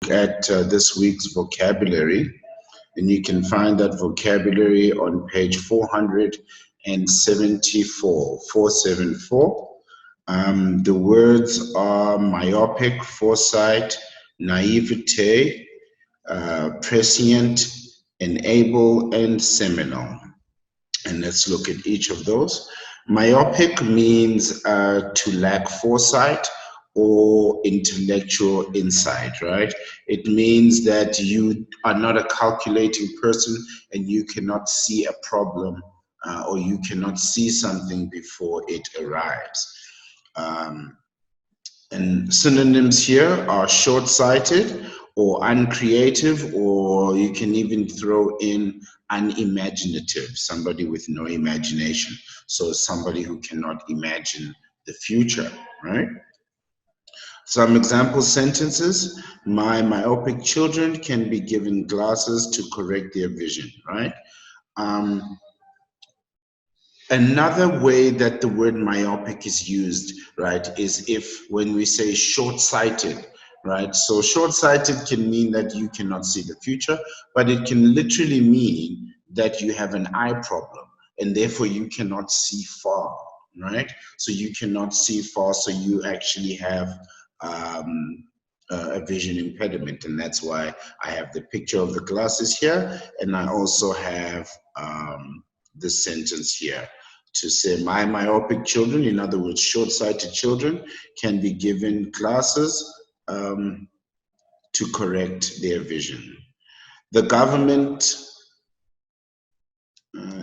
look at this week's vocabulary, and you can find that vocabulary on page 474, 474. The words are myopic, foresight, naivete, prescient, enable, and seminal. And let's look at each of those. Myopic means to lack foresight or intellectual insight, right? It means that you are not a calculating person and you cannot see a problem or you cannot see something before it arrives. Um, and synonyms here are short-sighted or uncreative, or you can even throw in unimaginative, somebody with no imagination. So somebody who cannot imagine the future, right? Some example sentences: my myopic children can be given glasses to correct their vision, right? Um, Another way that the word myopic is used, right, is if when we say short-sighted, right? So short-sighted can mean that you cannot see the future, but it can literally mean that you have an eye problem and therefore you cannot see far, right? So you cannot see far, so you actually have a vision impediment, and that's why I have the picture of the glasses here, and I also have the sentence here to say my myopic children, in other words, short-sighted children, can be given glasses to correct their vision. The government,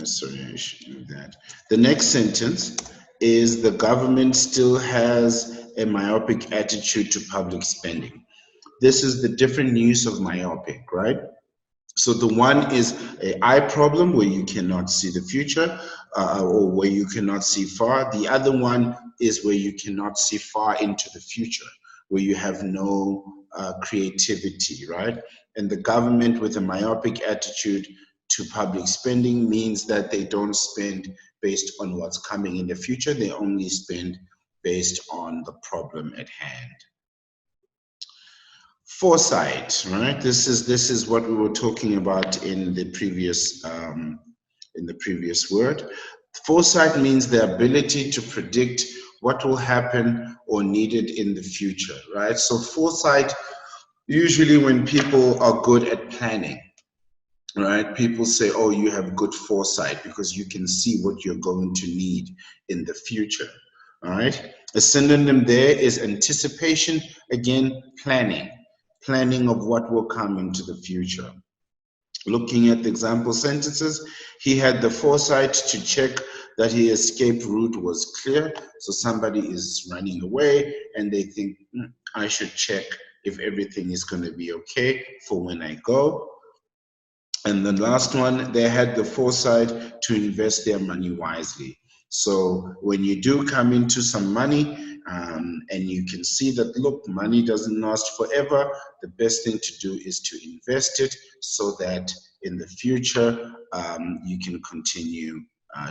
sorry, I should do that. The next sentence is the government still has a myopic attitude to public spending. This is the different use of myopic, right? So the one is an eye problem where you cannot see the future or where you cannot see far. The other one is where you cannot see far into the future, where you have no creativity, right? And the government with a myopic attitude to public spending means that they don't spend based on what's coming in the future. They only spend based on the problem at hand. Foresight, right? This is what we were talking about in the previous word. Foresight means the ability to predict what will happen or needed in the future, right? So foresight, usually when people are good at planning, right? People say, oh, you have good foresight because you can see what you're going to need in the future, all right? A synonym there is anticipation, again, planning of what will come into the future. Looking at the example sentences, he had the foresight to check that his escape route was clear. So somebody is running away and they think, I should check if everything is going to be okay for when I go. And the last one, they had the foresight to invest their money wisely. So when you do come into some money and you can see that, look, money doesn't last forever, the best thing to do is to invest it so that in the future you can continue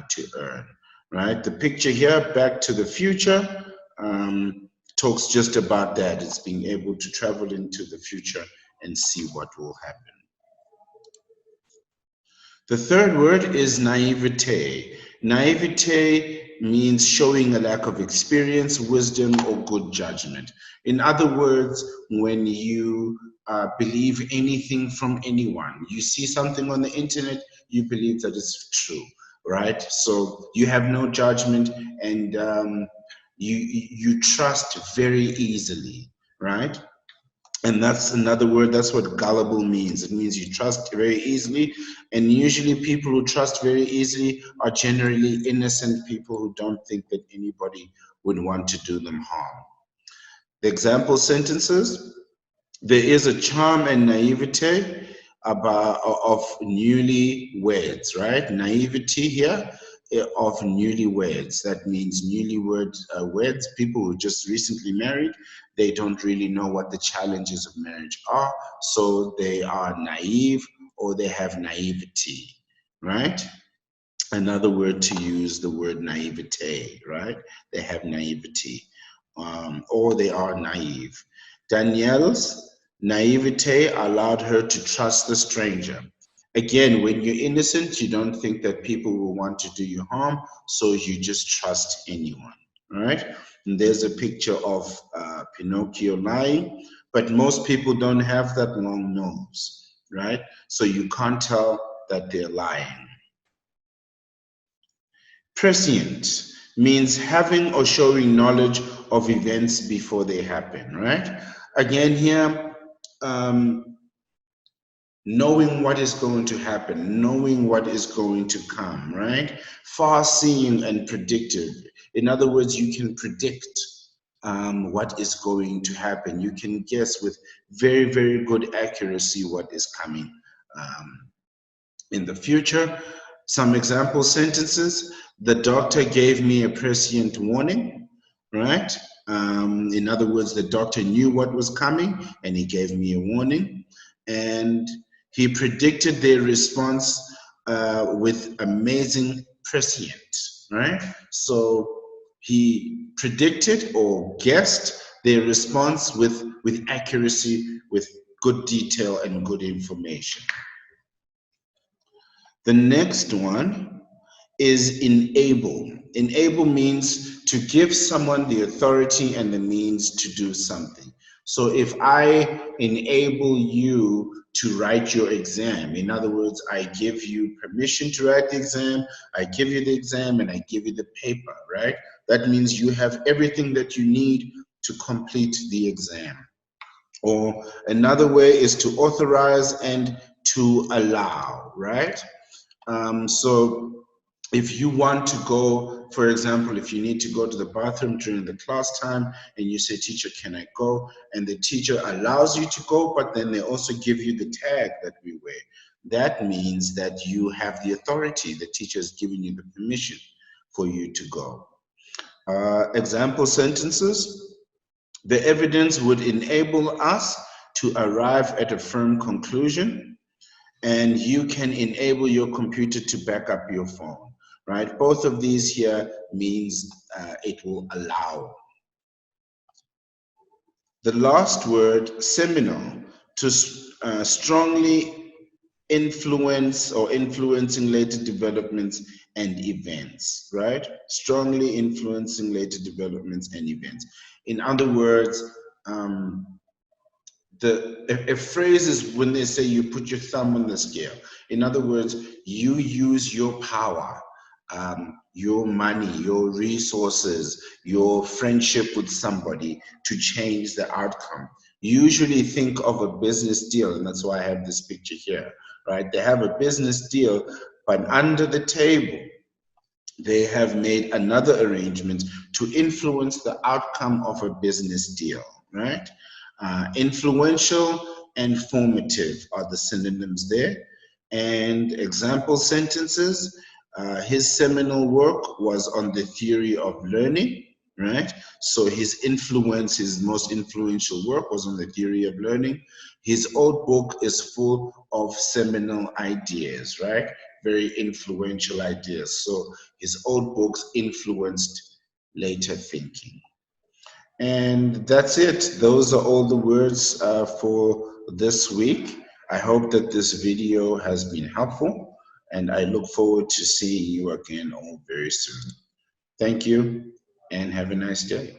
to earn, right? The picture here, Back to the Future, talks just about that. It's being able to travel into the future and see what will happen. The third word is naivete. Naivete means showing a lack of experience, wisdom, or good judgment. In other words, when you believe anything from anyone, you see something on the internet, you believe that it's true, right? So you have no judgment and you trust very easily, right? And that's another word, that's what gullible means. It means you trust very easily. And usually people who trust very easily are generally innocent people who don't think that anybody would want to do them harm. The example sentences: there is a charm and naivete of newlyweds, right? Naivety here of newlyweds. That means weds, people who just recently married. They don't really know what the challenges of marriage are, so they are naive or they have naivety, right? Another word to use, the word naivete, right? They have naivety, or they are naive. Danielle's Naivete allowed her to trust the stranger. Again, when you're innocent, you don't think that people will want to do you harm, so you just trust anyone, right? And there's a picture of Pinocchio lying, but most people don't have that long nose, right? So you can't tell that they're lying. Prescient means having or showing knowledge of events before they happen, right? Again, here, knowing what is going to happen, knowing what is going to come, right? Far seeing and predictive. In other words, you can predict what is going to happen. You can guess with very, very good accuracy what is coming in the future. Some example sentences. The doctor gave me a prescient warning, right? In other words, the doctor knew what was coming and he gave me a warning. And he predicted their response with amazing prescient, right? So he predicted or guessed their response with accuracy, with good detail and good information. The next one is enable. Enable means to give someone the authority and the means to do something. So if I enable you to write your exam, in other words, I give you permission to write the exam, I give you the exam, and I give you the paper, right? That means you have everything that you need to complete the exam. Or another way is to authorize and to allow, right? So if you want to go, for example, if you need to go to the bathroom during the class time and you say, teacher, can I go? And the teacher allows you to go, but then they also give you the tag that we wear. That means that you have the authority. The teacher has given you the permission for you to go. Example sentences. The evidence would enable us to arrive at a firm conclusion, and you can enable your computer to back up your phone, right? Both of these here means it will allow. The last word, seminal, to strongly influence or influencing later developments and events, right? Strongly influencing later developments and events. In other words, a phrase is when they say you put your thumb on the scale. In other words, you use your power, your money, your resources, your friendship with somebody to change the outcome. Usually think of a business deal, and that's why I have this picture here, right? They have a business deal, but under the table, they have made another arrangement to influence the outcome of a business deal, right? Influential and formative are the synonyms there. And example sentences, his seminal work was on the theory of learning, right? So his influence, his most influential work was on the theory of learning. His old book is full of seminal ideas, right? Very influential ideas. So his old books influenced later thinking. And that's it. Those are all the words for this week. I hope that this video has been helpful, and I look forward to seeing you again all very soon. Thank you, and have a nice day.